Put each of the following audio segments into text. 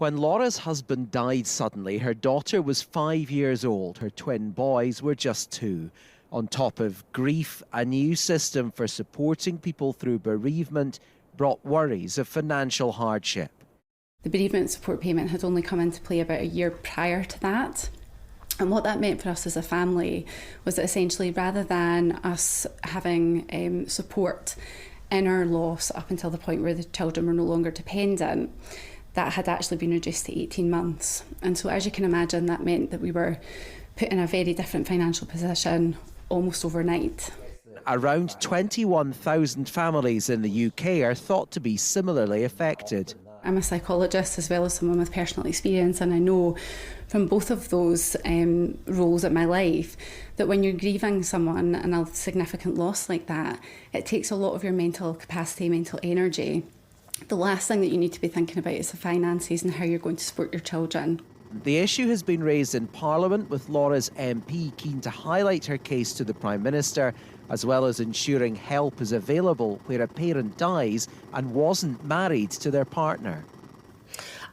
When Laura's husband died suddenly, her daughter was 5 years old. Her twin boys were just 2. On top of grief, a new system for supporting people through bereavement brought worries of financial hardship. The bereavement support payment had only come into play about a year prior to that. And what that meant for us as a family was that essentially, rather than us having support in our loss up until the point where the children were no longer dependent, that had actually been reduced to 18 months. And so, as you can imagine, that meant that we were put in a very different financial position almost overnight. Around 21,000 families in the UK are thought to be similarly affected. I'm a psychologist as well as someone with personal experience, and I know from both of those roles in my life that when you're grieving someone and a significant loss like that, it takes a lot of your mental capacity, mental energy. The last thing that you need to be thinking about is the finances and how you're going to support your children. The issue has been raised in Parliament, with Laura's MP keen to highlight her case to the Prime Minister, as well as ensuring help is available where a parent dies and wasn't married to their partner.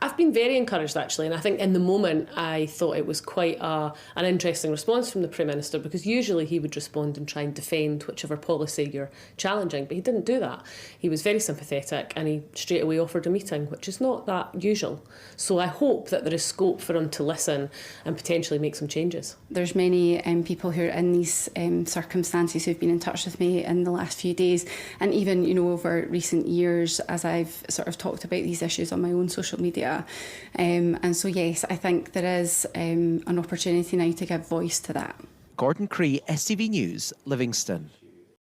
I've been very encouraged, actually, and I think in the moment I thought it was quite an interesting response from the Prime Minister, because usually he would respond and try and defend whichever policy you're challenging, but he didn't do that. He was very sympathetic and he straight away offered a meeting, which is not that usual. So I hope that there is scope for him to listen and potentially make some changes. There's many people who are in these circumstances who've been in touch with me in the last few days, and even, you know, over recent years as I've sort of talked about these issues on my own social media. And so, yes, I think there is an opportunity now to give voice to that. Gordon Cree, STV News, Livingston.